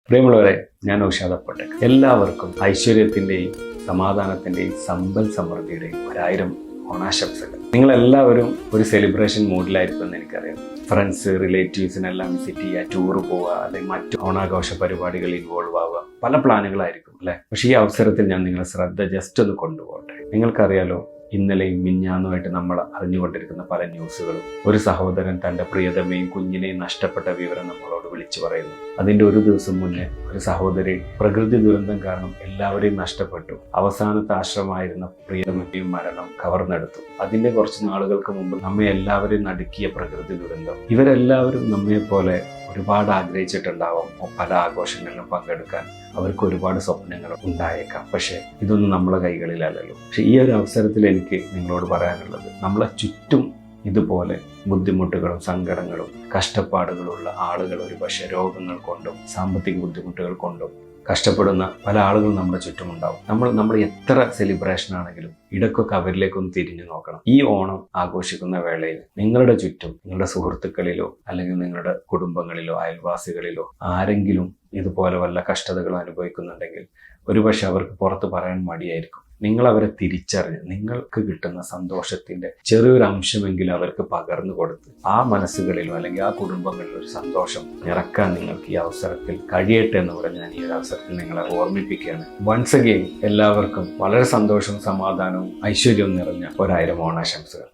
പ്രിയമുള്ളവരെ, ഞാൻ ഔഷാദ പട്ടേൽ. എല്ലാവർക്കും ഐശ്വര്യത്തിൻ്റെയും സമാധാനത്തിൻ്റെയും സമ്പൽ സമൃദ്ധിയുടെയും 1000 ഓണാശംസകൾ. നിങ്ങളെല്ലാവരും ഒരു സെലിബ്രേഷൻ മൂഡിലായിരിക്കുമെന്ന് എനിക്കറിയാം. ഫ്രണ്ട്സ്, റിലേറ്റീവ്സിനെല്ലാം വിസിറ്റ് ചെയ്യുക, ടൂർ പോവുക, അല്ലെങ്കിൽ മറ്റു ഓണാഘോഷ പരിപാടികളിൽ ഇൻവോൾവ് ആവുക, പല പ്ലാനുകളായിരിക്കും അല്ലേ. പക്ഷേ ഈ അവസരത്തിൽ ഞാൻ നിങ്ങളെ ശ്രദ്ധ ജസ്റ്റ് ഒന്ന് കൊണ്ടുപോകട്ടെ. നിങ്ങൾക്കറിയാലോ, ഇന്നലെയും മിഞ്ഞാന്നുമായിട്ട് നമ്മൾ അറിഞ്ഞുകൊണ്ടിരിക്കുന്ന പല ന്യൂസുകളും. ഒരു സഹോദരൻ തൻ്റെ പ്രിയതമയും കുഞ്ഞിനെയും നഷ്ടപ്പെട്ട വിവരം നമ്മളോട് വിളിച്ചു പറയുന്നു. അതിൻ്റെ ഒരു ദിവസം മുന്നേ ഒരു സഹോദരി പ്രകൃതി ദുരന്തം കാരണം എല്ലാവരെയും നഷ്ടപ്പെട്ടു. അവസാനത്തെ ആശ്രമമായിരുന്ന പ്രിയതമയും മരണം കവർന്നെടുത്തു. അതിൻ്റെ കുറച്ച് നാളുകൾക്ക് മുമ്പ് നമ്മെ എല്ലാവരെയും നടുക്കിയ പ്രകൃതി ദുരന്തം. ഇവരെല്ലാവരും നമ്മെപ്പോലെ ഒരുപാട് ആഗ്രഹിച്ചിട്ടുണ്ടാവും പല ആഘോഷങ്ങളിലും പങ്കെടുക്കാൻ. അവർക്ക് ഒരുപാട് സ്വപ്നങ്ങൾ ഉണ്ടായേക്കാം. പക്ഷേ ഇതൊന്നും നമ്മളെ കൈകളിലല്ലല്ലോ. പക്ഷെ ഈ ഒരു അവസരത്തിൽ എനിക്ക് നിങ്ങളോട് പറയാനുള്ളത്, നമ്മളെ ചുറ്റും ഇതുപോലെ ബുദ്ധിമുട്ടുകളും സങ്കടങ്ങളും കഷ്ടപ്പാടുകളുള്ള ആളുകൾ ഒരുപക്ഷെ രോഗങ്ങൾ കൊണ്ടും സാമ്പത്തിക ബുദ്ധിമുട്ടുകൾ കൊണ്ടും കഷ്ടപ്പെടുന്ന പല ആളുകളും നമ്മുടെ ചുറ്റുമുണ്ടാവും. നമ്മൾ എത്ര സെലിബ്രേഷൻ ആണെങ്കിലും ഇടയ്ക്കൊക്കെ അവരിലേക്കൊന്ന് തിരിഞ്ഞു നോക്കണം. ഈ ഓണം ആഘോഷിക്കുന്ന വേളയിൽ നിങ്ങളുടെ ചുറ്റും, നിങ്ങളുടെ സുഹൃത്തുക്കളിലോ അല്ലെങ്കിൽ നിങ്ങളുടെ കുടുംബങ്ങളിലോ അയൽവാസികളിലോ ആരെങ്കിലും ഇതുപോലെ വല്ല കഷ്ടതകളും അനുഭവിക്കുന്നുണ്ടെങ്കിൽ ഒരുപക്ഷെ അവർക്ക് പുറത്ത് പറയാൻ മടിയായിരിക്കും. നിങ്ങൾ അവരെ തിരിച്ചറിഞ്ഞ് നിങ്ങൾക്ക് കിട്ടുന്ന സന്തോഷത്തിൻ്റെ ചെറിയൊരു അംശമെങ്കിലും അവർക്ക് പകർന്നു കൊടുത്ത് ആ മനസ്സുകളിലോ അല്ലെങ്കിൽ ആ കുടുംബങ്ങളിലോ ഒരു സന്തോഷം നിറക്കാൻ നിങ്ങൾക്ക് ഈ അവസരത്തിൽ കഴിയട്ടെ എന്ന് പറഞ്ഞ് ഞാൻ ഈ ഒരു അവസരത്തിൽ നിങ്ങളെ ഓർമ്മിപ്പിക്കുകയാണ്. വൺസ് അഗെയിൻ എല്ലാവർക്കും വളരെ സന്തോഷവും സമാധാനവും ഐശ്വര്യവും നിറഞ്ഞ 1000 ഓണാശംസകൾ.